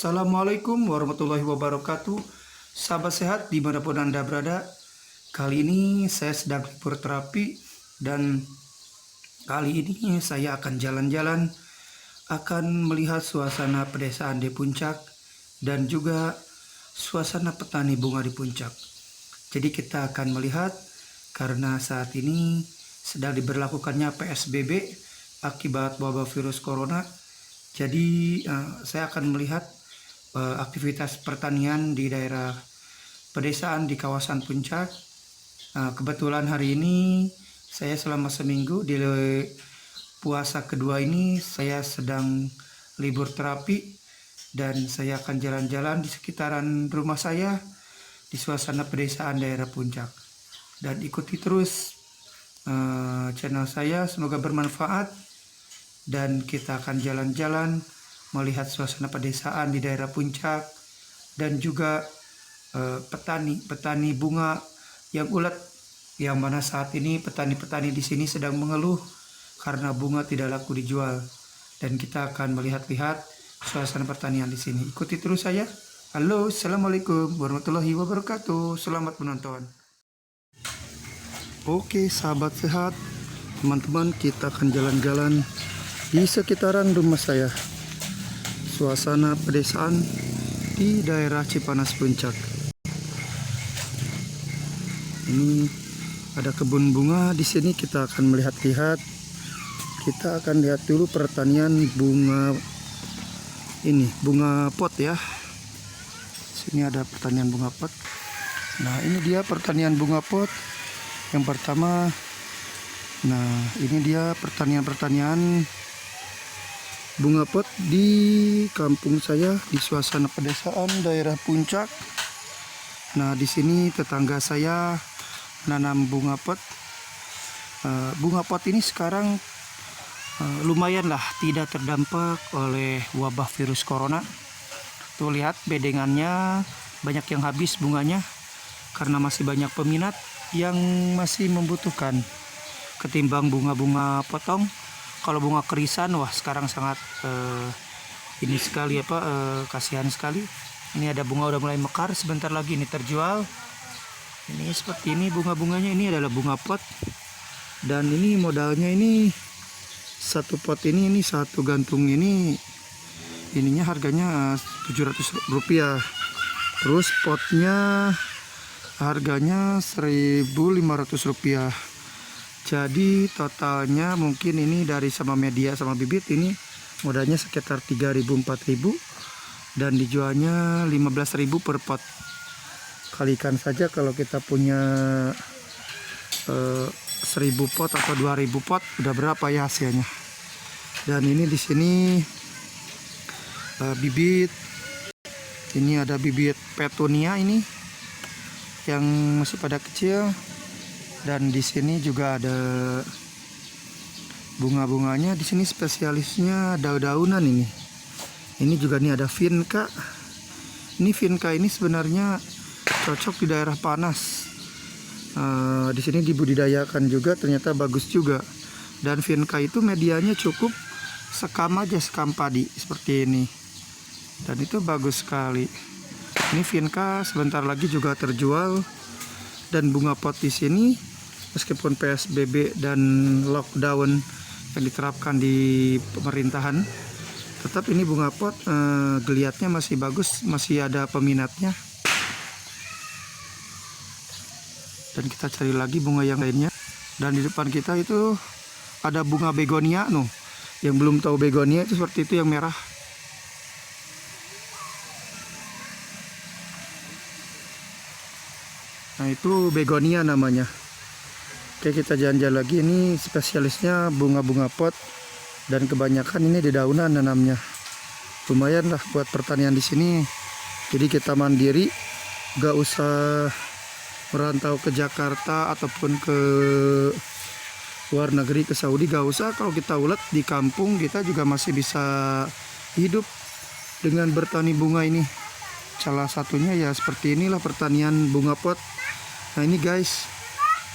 Assalamualaikum warahmatullahi wabarakatuh. Sahabat sehat dimanapun Anda berada. Kali ini saya sedang libur terapi. Dan kali ini saya akan jalan-jalan, akan melihat suasana pedesaan di puncak dan juga suasana petani bunga di puncak. Jadi kita akan melihat, karena saat ini sedang diberlakukannya PSBB akibat wabah virus corona. Jadi saya akan melihat aktivitas pertanian di daerah pedesaan di kawasan puncak. Kebetulan hari ini saya selama seminggu di puasa kedua ini saya sedang libur terapi, dan saya akan jalan-jalan di sekitaran rumah saya di suasana pedesaan daerah puncak. Dan ikuti terus channel saya, semoga bermanfaat. Dan kita akan jalan-jalan melihat suasana pedesaan di daerah puncak dan juga petani bunga yang ulet, yang mana saat ini petani-petani di sini sedang mengeluh karena bunga tidak laku dijual. Dan kita akan melihat-lihat suasana pertanian di sini. Ikuti terus saya. Halo, assalamualaikum warahmatullahi wabarakatuh. Selamat menonton. Oke, sahabat sehat, teman-teman, kita akan jalan-jalan di sekitaran rumah saya. Suasana pedesaan di daerah Cipanas Puncak. Ini ada kebun bunga di sini. Kita akan melihat-lihat. Kita akan lihat dulu pertanian bunga ini, bunga pot ya. Sini ada pertanian bunga pot. Nah, ini dia pertanian bunga pot yang pertama. Nah, ini dia pertanian bunga pot di kampung saya di suasana pedesaan daerah puncak. Nah, di sini tetangga saya nanam bunga pot. Bunga pot ini sekarang lumayan lah tidak terdampak oleh wabah virus corona. Tuh lihat bedengannya banyak yang habis bunganya karena masih banyak peminat yang masih membutuhkan ketimbang bunga-bunga potong. Kalau bunga kerisan, wah sekarang sangat ini sekali kasihan sekali. Ini ada bunga udah mulai mekar, sebentar lagi ini terjual. Ini seperti ini bunga-bunganya. Ini adalah bunga pot. Dan ini modalnya ini satu pot ini satu gantung ini ininya harganya Rp700. Terus potnya harganya Rp1.500. Jadi totalnya mungkin ini dari sama media sama bibit ini modalnya sekitar 3.000-4.000, dan dijualnya 15.000 per pot. Kalikan saja kalau kita punya 1.000 pot atau 2.000 pot udah berapa ya hasilnya. Dan ini di sini bibit. Ini ada bibit petunia ini yang masih pada kecil. Dan di sini juga ada bunga-bunganya. Di sini spesialisnya daun-daunan ini. Ini juga nih ada vinca. Ini vinca ini sebenarnya cocok di daerah panas. Di sini dibudidayakan juga, ternyata bagus juga. Dan vinca itu medianya cukup sekam aja, sekam padi seperti ini. Dan itu bagus sekali. Ini vinca sebentar lagi juga terjual. Dan bunga pot di sini, meskipun PSBB dan lockdown yang diterapkan di pemerintahan, tetap ini bunga pot geliatnya masih bagus, masih ada peminatnya. Dan kita cari lagi bunga yang lainnya. Dan di depan kita itu ada bunga begonia. Yang belum tahu begonia itu seperti itu, yang merah. Nah, itu begonia namanya. Oke, kita jalan-jalan lagi. Ini spesialisnya bunga-bunga pot, dan kebanyakan ini di daunan nanamnya. Lumayan lah buat pertanian di sini. Jadi kita mandiri, gak usah merantau ke Jakarta ataupun ke luar negeri, ke Saudi, gak usah. Kalau kita ulet di kampung, kita juga masih bisa hidup dengan bertani bunga ini. Salah satunya ya seperti inilah pertanian bunga pot. Nah, ini guys,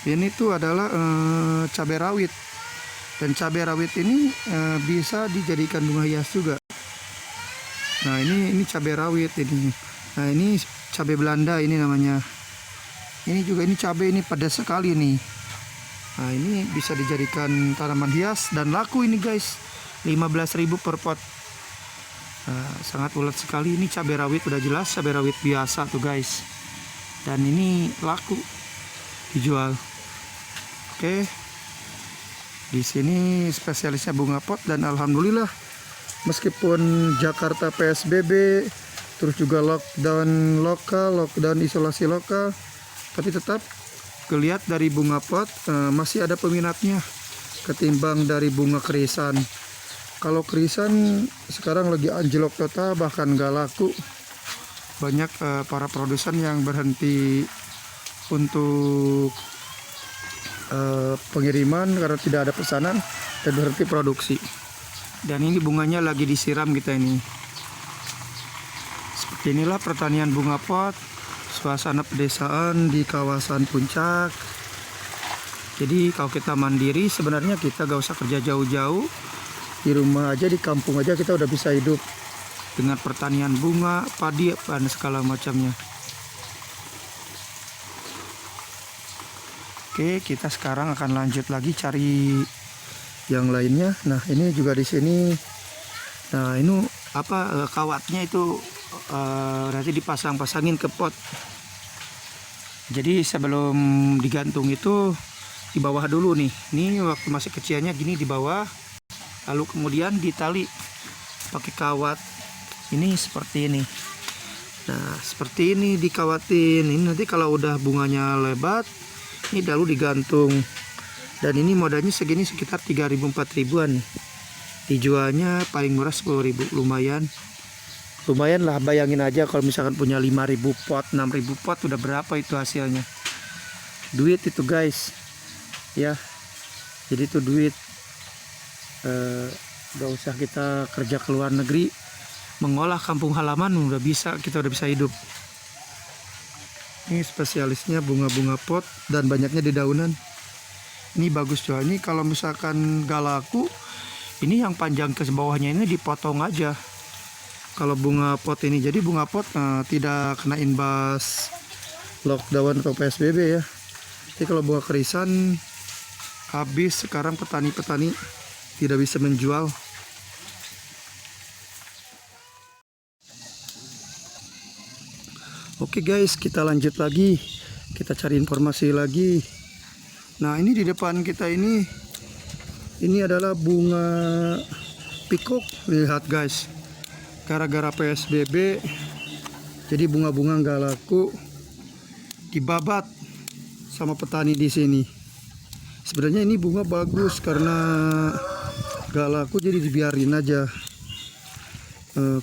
ini tuh adalah cabai rawit. Dan cabai rawit ini bisa dijadikan bunga hias juga. Nah ini cabai rawit ini. Nah ini cabai Belanda ini namanya. Ini juga ini cabai ini pedas sekali nih. Nah ini bisa dijadikan tanaman hias dan laku ini guys. 15.000 per pot. Sangat ulet sekali. Ini cabai rawit udah jelas cabai rawit biasa tuh guys. Dan ini laku dijual. Oke. Di sini spesialisnya bunga pot dan alhamdulillah meskipun Jakarta PSBB terus juga lockdown lokal, lockdown isolasi lokal, tapi tetap kelihatan dari bunga pot masih ada peminatnya ketimbang dari bunga kerisan. Kalau kerisan sekarang lagi anjlok total, bahkan gak laku. Banyak para produsen yang berhenti untuk pengiriman karena tidak ada pesanan dan berhenti produksi. Dan ini bunganya lagi disiram kita ini. Seperti inilah pertanian bunga pot, suasana pedesaan di kawasan puncak. Jadi kalau kita mandiri sebenarnya kita gak usah kerja jauh-jauh, di rumah aja, di kampung aja kita udah bisa hidup dengan pertanian bunga, padi, dan segala macamnya. Oke, kita sekarang akan lanjut lagi cari yang lainnya. Nah ini juga di sini. Nah ini apa kawatnya itu nanti dipasang-pasangin ke pot. Jadi sebelum digantung itu di bawah dulu nih. Ini waktu masih kecilnya gini di bawah. Lalu kemudian ditali pakai kawat. Ini seperti ini. Nah seperti ini dikawatin. Ini nanti kalau udah bunganya lebat, ini lalu digantung. Dan ini modalnya segini sekitar 3.000-4.000an. Dijualnya paling murah 10.000. Lumayan lah, bayangin aja kalau misalkan punya 5.000 pot, 6.000 pot udah berapa itu hasilnya. Duit itu guys. Ya. Jadi itu duit. Gak usah kita kerja ke luar negeri, mengolah kampung halaman kita udah bisa hidup. Ini spesialisnya bunga-bunga pot dan banyaknya di daunan. Ini bagus juga. Ini kalau misalkan gak laku, ini yang panjang ke bawahnya ini dipotong aja. Kalau bunga pot ini, jadi bunga pot tidak kena imbas lockdown atau PSBB ya. Jadi kalau bunga kerisan habis, sekarang petani-petani tidak bisa menjual. Oke guys, kita lanjut lagi. Kita cari informasi lagi. Nah ini di depan kita ini adalah bunga pikok. Lihat guys, gara-gara PSBB jadi bunga-bunga nggak laku, dibabat sama petani di sini. Sebenarnya ini bunga bagus, karena nggak laku jadi dibiarin aja.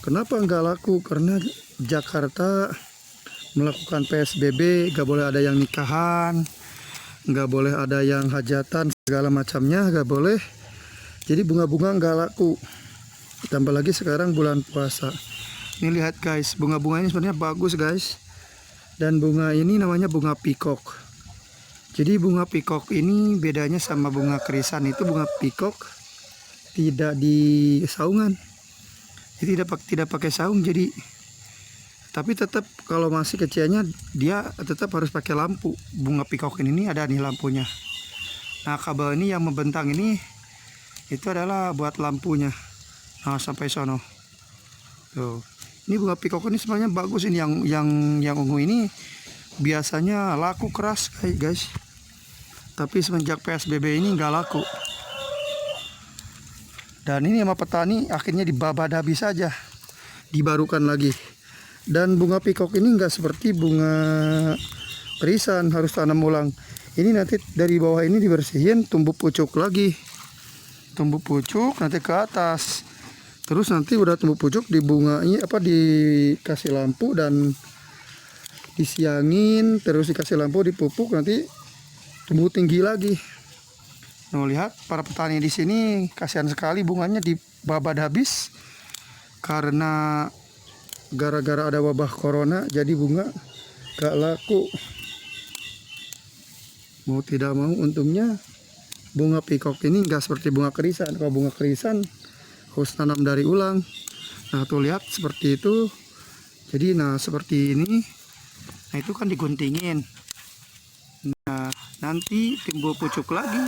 Kenapa nggak laku? Karena Jakarta melakukan PSBB, nggak boleh ada yang nikahan, nggak boleh ada yang hajatan, segala macamnya nggak boleh. Jadi bunga-bunga nggak laku. Tambah lagi sekarang bulan puasa. Ini lihat guys, bunga-bunga ini sebenarnya bagus guys. Dan bunga ini namanya bunga pikok. Jadi bunga pikok ini bedanya sama bunga kerisan, itu bunga pikok tidak di saungan. Jadi tidak pakai saung, jadi tapi tetap kalau masih kecilnya dia tetap harus pakai lampu. Bunga pikok ini ada nih lampunya. Nah kabel ini yang membentang ini itu adalah buat lampunya. Nah sampai sono. Tuh. Ini bunga pikok ini sebenarnya bagus, ini yang ungu ini biasanya laku keras guys. Tapi semenjak PSBB ini nggak laku. Dan ini sama petani akhirnya dibabat habis saja, dibarukan lagi. Dan bunga pikok ini nggak seperti bunga kerisan harus tanam ulang. Ini nanti dari bawah ini dibersihin, tumbuh pucuk lagi, tumbuh pucuk nanti ke atas. Terus nanti udah tumbuh pucuk di bunga ini dikasih lampu dan disiangin, terus dikasih lampu, dipupuk, nanti tumbuh tinggi lagi. Nah, lihat para petani di sini kasihan sekali, bunganya dibabat habis karena gara-gara ada wabah corona, jadi bunga gak laku. Mau tidak mau untungnya bunga pikok ini gak seperti bunga kerisan. Kalau bunga kerisan harus tanam dari ulang, Nah tuh lihat seperti itu. Jadi nah seperti ini. Nah itu kan diguntingin. Nah nanti timbul pucuk lagi.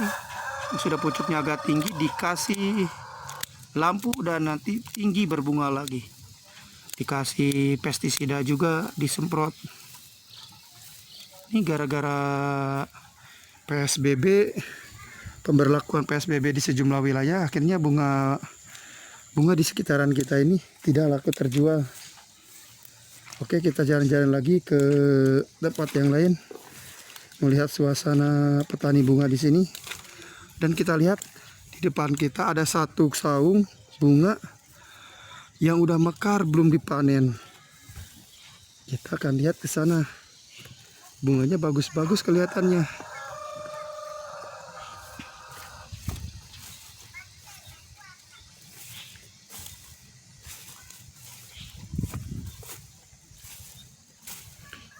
Sudah pucuknya agak tinggi, dikasih lampu dan nanti tinggi berbunga lagi. Dikasih pestisida juga disemprot. Ini gara-gara PSBB, pemberlakuan PSBB di sejumlah wilayah, akhirnya bunga di sekitaran kita ini tidak laku terjual. Oke, kita jalan-jalan lagi ke tempat yang lain, melihat suasana petani bunga di sini. Dan kita lihat di depan kita ada satu saung bunga yang udah mekar belum dipanen. Kita akan lihat ke sana. Bunganya bagus-bagus kelihatannya.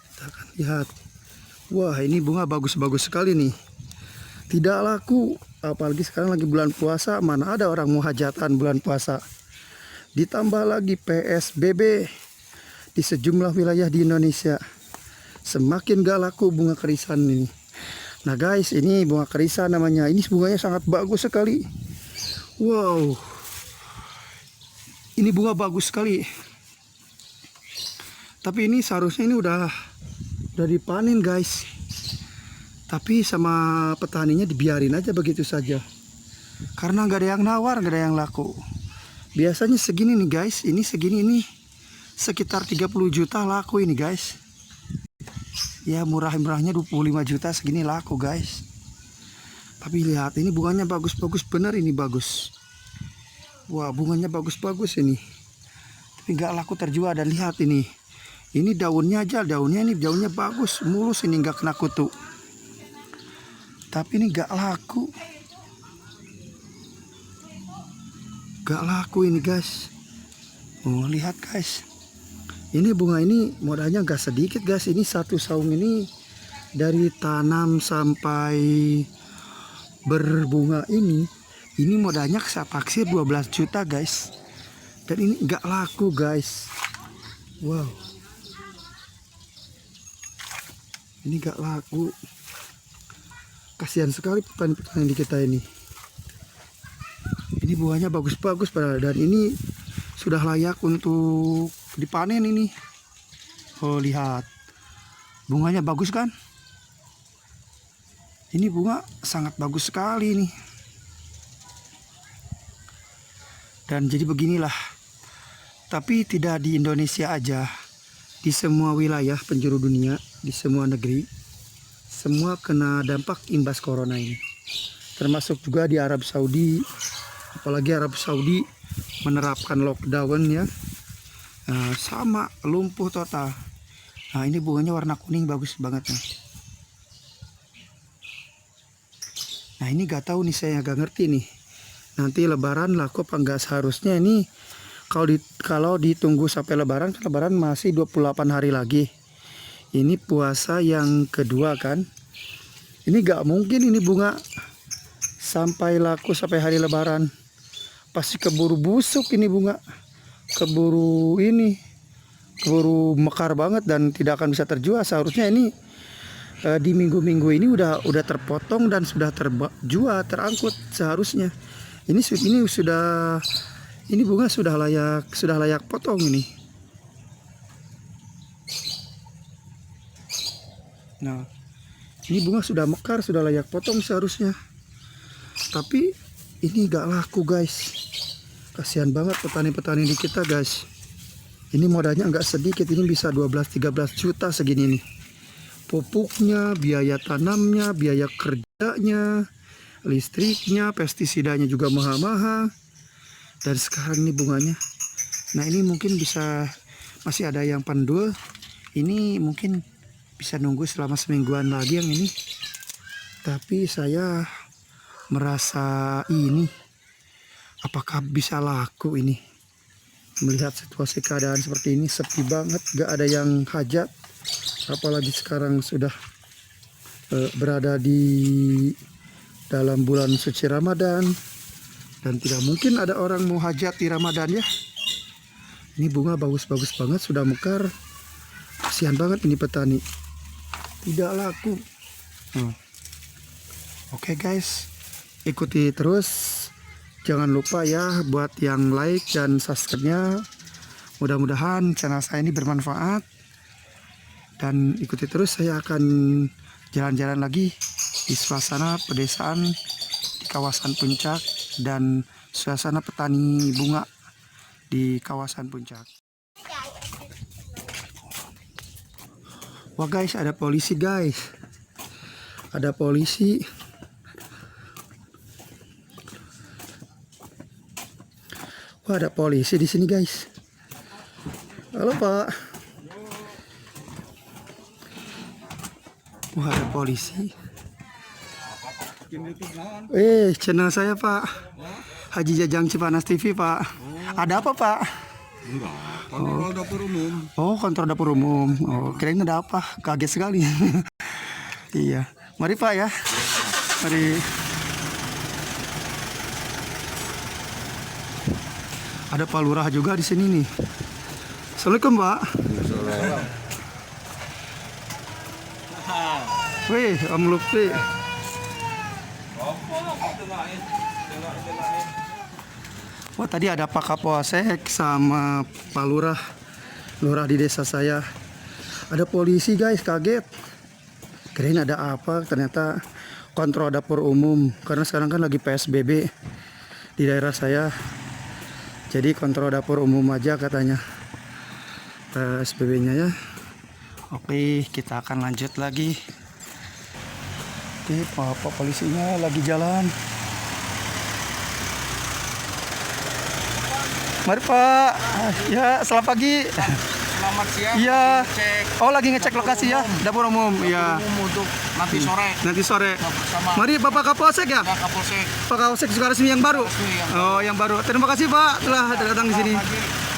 Kita akan lihat. Wah, ini bunga bagus-bagus sekali nih. Tidak laku, apalagi sekarang lagi bulan puasa. Mana ada orang mau hajatan bulan puasa. Ditambah lagi PSBB di sejumlah wilayah di Indonesia. Semakin gak laku bunga kerisan ini. Nah guys, ini bunga kerisan namanya. Ini bunganya sangat bagus sekali. Wow, ini bunga bagus sekali. Tapi ini seharusnya ini udah dipanen guys. Tapi sama petaninya dibiarin aja begitu saja. Karena nggak ada yang nawar, nggak ada yang laku. Biasanya segini nih guys. Ini segini ini sekitar 30 juta laku ini guys. Ya murah-murahnya 25 juta segini laku guys. Tapi lihat ini bunganya bagus-bagus bener, ini bagus. Wah bunganya bagus-bagus ini. Tapi nggak laku terjual. Dan lihat ini daunnya aja, daunnya bagus, mulus, ini nggak kena kutu. Tapi ini nggak laku. Nggak laku ini guys. Oh lihat guys. Ini bunga ini modalnya gak sedikit guys. Ini satu saung ini dari tanam sampai berbunga ini modalnya saya taksir 12 juta guys. Dan ini gak laku guys. Wow. Ini gak laku. Kasihan sekali petani-petani di kita ini. Ini bunganya bagus-bagus padahal. Dan ini sudah layak untuk dipanen ini. Oh lihat, bunganya bagus kan? Ini bunga sangat bagus sekali nih. Dan jadi beginilah. Tapi tidak di Indonesia aja, di semua wilayah penjuru dunia, di semua negeri, semua kena dampak imbas corona ini. Termasuk juga di Arab Saudi. Apalagi Arab Saudi menerapkan lockdown ya. Nah, sama lumpuh total. Nah ini bunganya warna kuning bagus banget nih. Nah ini gak tahu nih, saya gak ngerti nih. Nanti lebaran laku apa enggak. Seharusnya ini kalau ditunggu sampai lebaran, lebaran masih 28 hari lagi. Ini puasa yang kedua kan. Ini gak mungkin ini bunga sampai laku sampai hari lebaran. Pasti keburu busuk ini bunga. Keburu mekar banget dan tidak akan bisa terjual. Seharusnya ini di minggu-minggu ini udah terpotong dan sudah terjual, terangkut seharusnya. Ini bunga sudah layak potong ini. Nah, ini bunga sudah mekar, sudah layak potong seharusnya. Tapi ini gak laku guys. Kasihan banget petani-petani di kita guys. Ini modalnya nggak sedikit. Ini bisa 12-13 juta segini nih. Pupuknya, biaya tanamnya, biaya kerjanya, listriknya, pestisidanya juga mahal-mahal. Dan sekarang ini bunganya. Nah ini mungkin bisa, masih ada yang pandul. Ini mungkin bisa nunggu selama semingguan lagi yang ini. Tapi saya merasa ini, apakah bisa laku ini? Melihat situasi keadaan seperti ini, sepi banget, gak ada yang hajat. Apalagi sekarang sudah berada di dalam bulan suci Ramadan. Dan tidak mungkin ada orang mau hajat di Ramadan ya. Ini bunga bagus-bagus banget, sudah mekar. Kasihan banget ini petani, tidak laku. Oke guys, ikuti terus. Jangan lupa ya buat yang like dan subscribe-nya. Mudah-mudahan channel saya ini bermanfaat. Dan ikuti terus, saya akan jalan-jalan lagi di suasana pedesaan di kawasan Puncak dan suasana petani bunga di kawasan Puncak. Wah guys, ada polisi guys. Ada polisi. Wah, ada polisi di sini guys. Halo Pak. Wah, ada polisi. Channel saya Pak. Haji Jajang Cipanas TV Pak. Ada apa Pak? Enggak, kontrol dapur umum. Oh, kontrol dapur umum. Oh, kirain ada apa? Kaget sekali. Iya. Mari Pak ya. Mari. Ada Pak Lurah juga di sini nih. Assalamualaikum Pak. Wih, Om Lutfi. Wah, tadi ada Pak Kapolsek sama Pak Lurah di desa saya. Ada polisi guys, kaget. Kirain ada apa, ternyata kontrol dapur umum. Karena sekarang kan lagi PSBB di daerah saya. Jadi kontrol dapur umum aja katanya PSBB-nya ya. Oke, kita akan lanjut lagi. Oke, Pak polisinya lagi jalan. Mari Pak. Ya, selamat pagi. Selamat siang. Iya. Cek Oh, lagi ngecek lokasi ya, dapur umum. Iya. untuk nanti sore. Nanti sore. Bersama Mari Bapak Kapolsek ya. Pak Kapolsek. Pak Kapolsek juga resmi yang baru. Oh, yang baru. Terima kasih Pak telah datang di sini.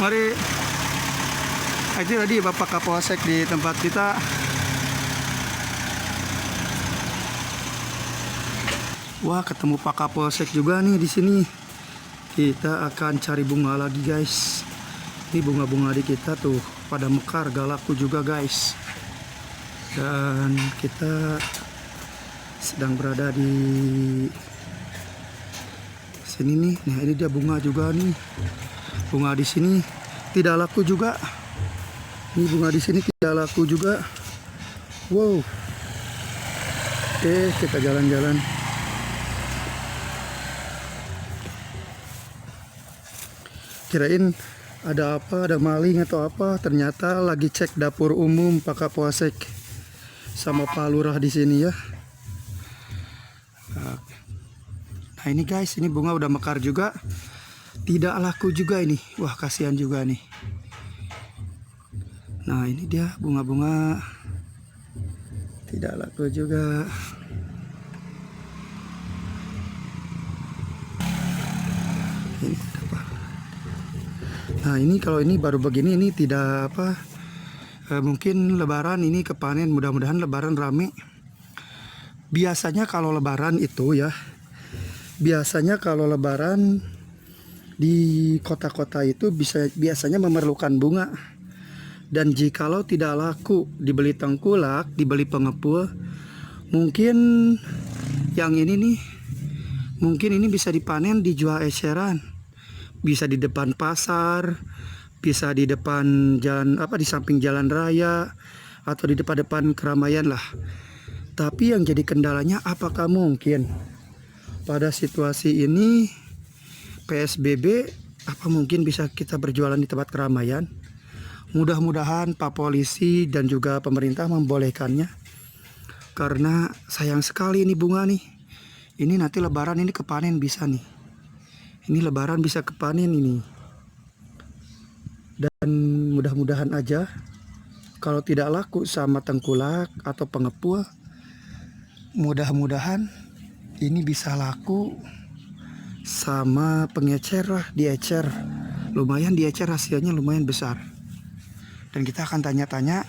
Mari. Itu tadi Bapak Kapolsek di tempat kita. Wah, ketemu Pak Kapolsek juga nih di sini. Kita akan cari bunga lagi guys. Ini bunga-bunga di kita tuh pada mekar, gak laku juga guys. Dan kita sedang berada di sini nih. Nah, ini dia bunga juga nih. Bunga di sini tidak laku juga. Ini bunga di sini tidak laku juga. Wow. Oke, kita jalan-jalan. Kirain ada apa, ada maling atau apa, ternyata lagi cek dapur umum Pak Kapolsek sama Pak Lurah di sini ya. Nah ini guys, ini bunga udah mekar juga, tidak laku juga ini. Wah, kasihan juga nih. Nah ini dia bunga-bunga tidak laku juga. Ini apa? Nah ini kalau ini baru begini, ini tidak apa, mungkin lebaran ini kepanen, mudah-mudahan lebaran rame. Biasanya kalau lebaran itu ya, biasanya kalau lebaran di kota-kota itu biasanya memerlukan bunga. Dan jikalau tidak laku dibeli tengkulak, dibeli pengepul, mungkin yang ini nih, mungkin ini bisa dipanen, dijual eceran. Bisa di depan pasar, bisa di depan jalan apa, di samping jalan raya, atau di depan-depan keramaian lah. Tapi yang jadi kendalanya, apakah mungkin pada situasi ini PSBB, apa mungkin bisa kita berjualan di tempat keramaian? Mudah-mudahan Pak Polisi dan juga pemerintah membolehkannya. Karena sayang sekali ini bunga nih. Ini nanti lebaran ini kepanen bisa nih. Ini lebaran bisa kepanen ini. Dan mudah-mudahan aja kalau tidak laku sama tengkulak atau pengepul, mudah-mudahan ini bisa laku sama pengecer lah, diecer. Lumayan diecer, hasilnya lumayan besar. Dan kita akan tanya-tanya.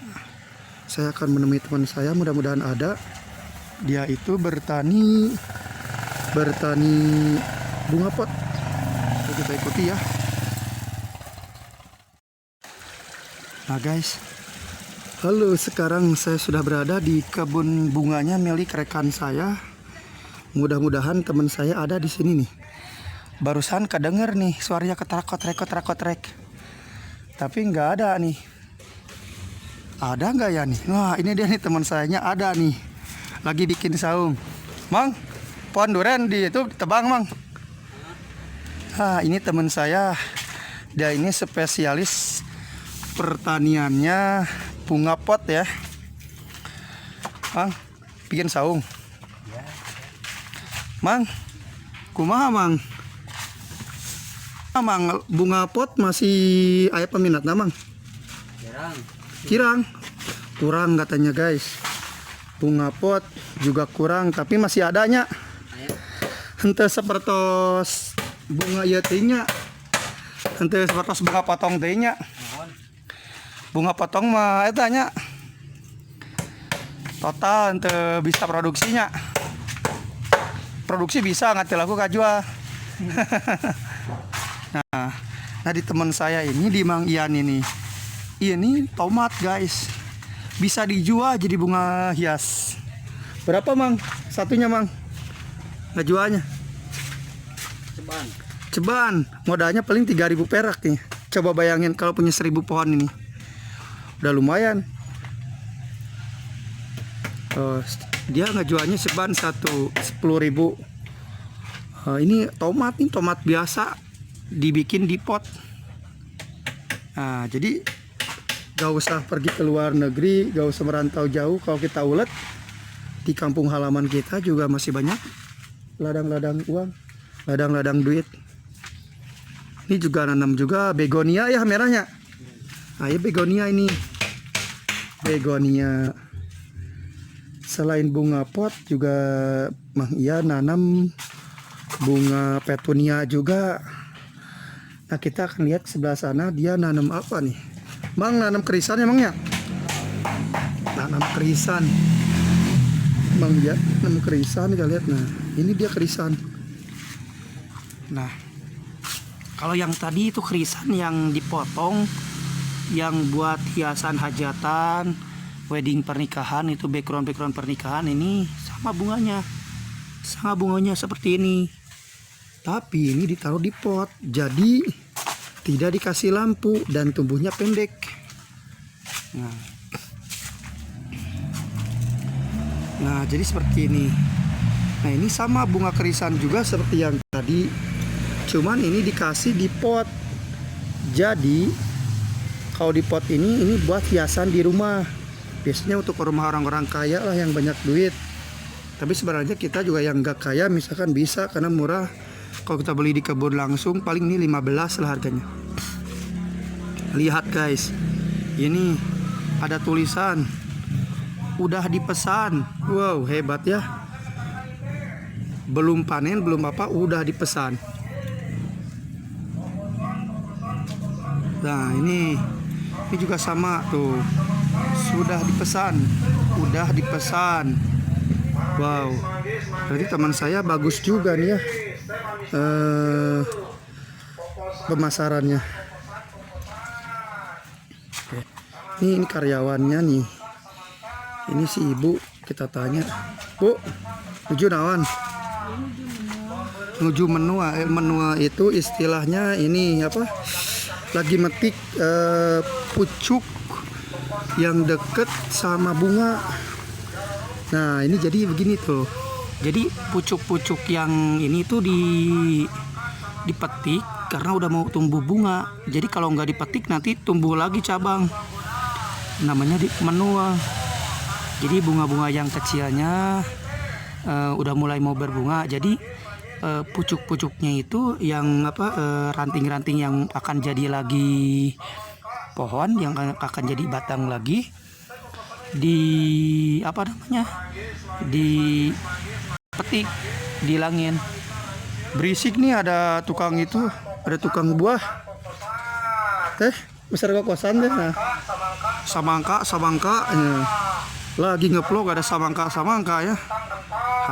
Saya akan menemui teman saya, mudah-mudahan ada. Dia itu bertani bunga pot. Kita ikuti ya. Nah guys, halo, sekarang saya sudah berada di kebun bunganya milik rekan saya. Mudah-mudahan teman saya ada di sini nih. Barusan kedenger nih suaranya kotrek. Tapi nggak ada nih. Ada nggak ya nih? Wah, ini dia nih teman sayanya ada nih. Lagi bikin saung. Mang, pohon durian di itu tebang, Mang. Ini teman saya. Dia ini spesialis pertaniannya bunga pot ya. Mang, bikin saung. Mang, kumaha Mang? Mang, bunga pot masih aya peminatna Mang? Kurang katanya guys. Bunga pot juga kurang, tapi masih adanya. Henteu sapertos bunga ieu teh nya. Henteu sapertos bunga potong teh nya. Bunga potong mah eta nya. Total henteu bisa produksinya. Produksi bisa nggak laku kajual. Nah di teman saya ini di Mang Ian ini tomat guys, bisa dijual jadi bunga hias. Berapa Mang satunya Mang? Nggak jualnya? Ceban, modalnya paling 3.000 perak nih. Coba bayangin kalau punya 1.000 pohon ini, udah lumayan. Dia ngejualnya seban 10.000. Ini tomat biasa dibikin di pot. Nah jadi gak usah pergi ke luar negeri, gak usah merantau jauh. Kalau kita ulet di kampung halaman kita juga masih banyak ladang-ladang uang, ladang-ladang duit. Ini juga nanam juga begonia ya merahnya. Ya begonia ini. Begonia. Selain bunga pot juga Mang Ian nanam bunga petunia juga. Nah kita akan lihat sebelah sana dia nanam apa nih. Mang, nanam kerisan emangnya? Nanam kerisan. Mang ya, nanam kerisan kita lihat. Nah ini dia kerisan. Nah kalau yang tadi itu kerisan yang dipotong, yang buat hiasan hajatan, wedding pernikahan, itu background pernikahan. Ini sama bunganya seperti ini, tapi ini ditaruh di pot, jadi tidak dikasih lampu dan tumbuhnya pendek. Nah jadi seperti ini. Nah ini sama bunga kerisan juga seperti yang tadi, cuman ini dikasih di pot. Jadi kalau di pot ini buat hiasan di rumah. Biasanya untuk rumah orang-orang kaya lah yang banyak duit. Tapi sebenarnya kita juga yang gak kaya misalkan bisa, karena murah. Kalau kita beli di kebun langsung paling ini 15 lah harganya. Lihat guys, ini ada tulisan udah dipesan. Wow, hebat ya. Belum panen, belum apa, udah dipesan. Nah ini juga sama tuh, sudah dipesan. Wow, berarti teman saya bagus juga nih ya pemasarannya. Ini karyawannya nih. Ini si ibu, kita tanya, Bu, nuju naon? Nuju menua. Menua itu istilahnya ini apa? Lagi metik pucuk yang deket sama bunga. Nah ini jadi begini tuh. Jadi pucuk-pucuk yang ini tuh dipetik karena udah mau tumbuh bunga. Jadi kalau nggak dipetik nanti tumbuh lagi cabang. Namanya menua. Jadi bunga-bunga yang kecilnya udah mulai mau berbunga. Jadi pucuk-pucuknya itu yang apa, ranting-ranting yang akan jadi lagi pohon, yang akan jadi batang lagi, di apa namanya, dipetik, dilangin. Berisik nih, ada tukang itu, ada tukang buah. Besar kokosan deh. Nah, samangka ya. Lagi ngevlog ada samangka ya.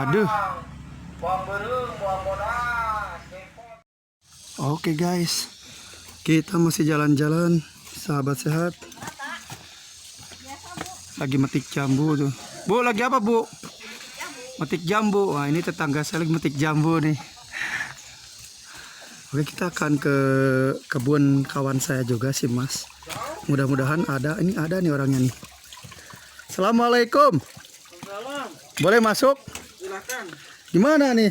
Aduh. Oke guys, kita masih jalan-jalan, sahabat sehat. lagi metik jambu tuh. Bu, lagi apa, Bu? Metik jambu. Wah, ini tetangga saya lagi metik jambu nih. Oke, kita akan ke kebun kawan saya juga sih, Mas. Mudah-mudahan ada. Ini ada nih orangnya nih. Assalamualaikum. Boleh masuk? Silakan. Gimana nih?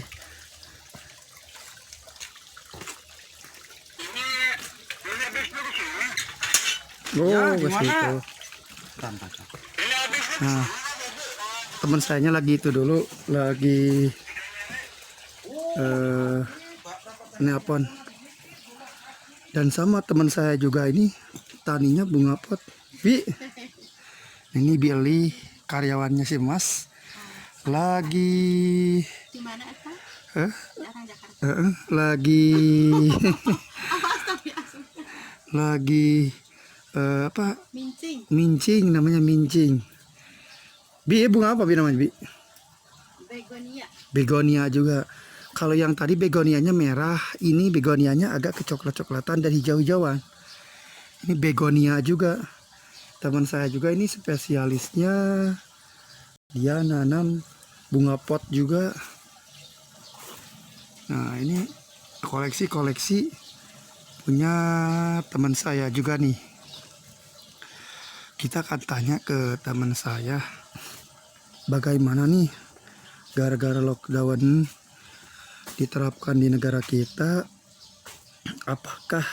Oh, Ya, ke gimana? situ. Nah, teman sayanya lagi itu dulu, lagi nelpon. Dan sama teman saya juga ini taninya bunga pot. Bi, ini Billy, karyawannya si Mas. Lagi, Di mana Eva? Orang Jakarta. lagi, Astagfirullah. lagi apa? Mincing. Mincing, namanya mincing. Bi, bunga apa Bi namanya Bi? Begonia. Begonia juga. Kalau yang tadi begonianya merah, ini begonianya agak kecoklat-coklatan dan hijau-hijauan. Ini begonia juga. Teman saya juga ini spesialisnya, dia nanam bunga pot juga. Nah, ini koleksi-koleksi punya teman saya juga nih. Kita akan tanya ke teman saya, bagaimana nih gara-gara lockdown diterapkan di negara kita, apakah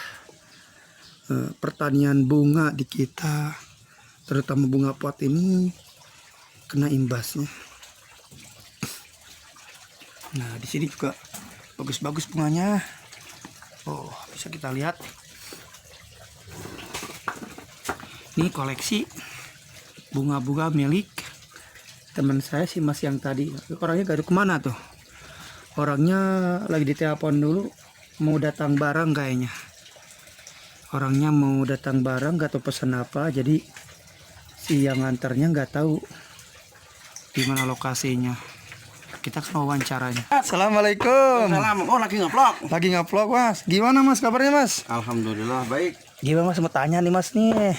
pertanian bunga di kita, terutama bunga pot ini, kena imbasnya. Nah, di sini juga bagus-bagus bunganya. Oh, bisa kita lihat. Ini koleksi bunga-bunga milik teman saya si Mas yang tadi. Orangnya gak ada kemana tuh? Orangnya lagi ditelepon dulu, mau datang barang kayaknya. Orangnya mau datang barang, gak tahu pesan apa, jadi si yang nganternya nggak tahu di mana lokasinya. Kita kan wawancaranya. Assalamualaikum. Salam. Oh, lagi ngeplok. Lagi ngevlog Mas. Gimana Mas kabarnya Mas? Alhamdulillah baik. Gimana Mas, mau tanya nih Mas nih.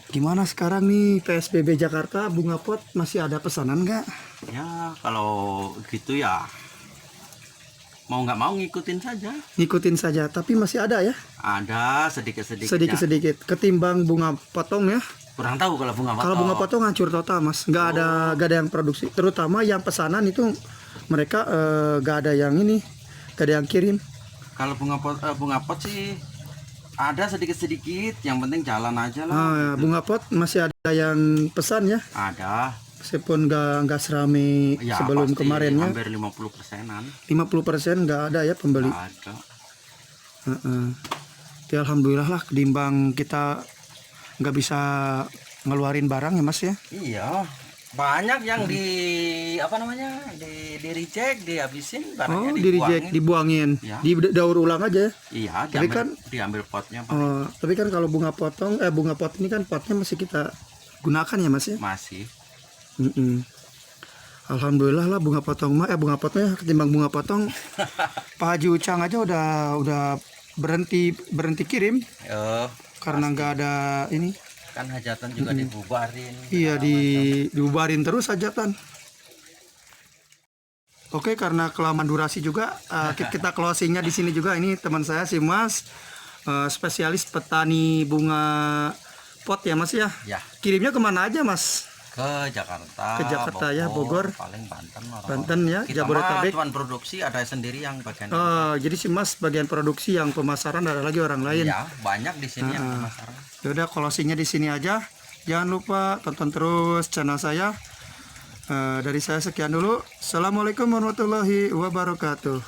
Gimana sekarang nih PSBB Jakarta, bunga pot masih ada pesanan nggak? Ya kalau gitu ya mau nggak mau ngikutin saja. Ngikutin saja, tapi masih ada ya? Ada sedikit-sedikit. Sedikit-sedikit ketimbang bunga potong ya. Kurang tahu kalau bunga potong. Kalau bunga potong hancur total Mas, nggak ada yang produksi. Terutama yang pesanan itu mereka nggak ada yang ini, nggak ada yang kirim. Kalau bunga pot sih ada sedikit-sedikit. Yang penting jalan aja lah. Ah, bunga pot masih ada yang pesan ya, Ada. meskipun nggak serame Ya sebelum pasti kemarinnya. hampir 50%-an. 50% nggak ada ya pembeli. Ada. Ya, alhamdulillah lah, ketimbang kita nggak bisa ngeluarin barang ya Mas ya. Iya. Banyak yang di apa namanya di reject, dihabisin barangnya, Oh, di reject, dibuangin, Ya. didaur ulang aja. Iya, Tapi diambil potnya Pak. Tapi kan kalau bunga potong, bunga pot ini kan potnya masih kita gunakan ya Mas ya. Masih. Alhamdulillah lah bunga potong bunga potnya ketimbang bunga potong. Pak Haji Ucang aja udah berhenti kirim karena nggak ada ini. Kan hajatan juga dibubarin. Iya, dibubarin terus hajatan. Oke, karena kelamaan durasi juga kita closingnya di sini juga. Ini teman saya si Mas, spesialis petani bunga pot ya Mas ya. Ya. Kirimnya kemana aja Mas? Ke Jakarta. Ke Jakarta ya, Bogor. Paling Banten. Banten ya, Kita Jabodetabek. mah cuman produksi, ada sendiri yang bagian. Jadi si Mas bagian produksi, yang pemasaran ada lagi orang lain. Ya, banyak di sini yang pemasaran. Yaudah, closingnya di sini aja. Jangan lupa tonton terus channel saya. Dari saya sekian dulu. Assalamualaikum warahmatullahi wabarakatuh.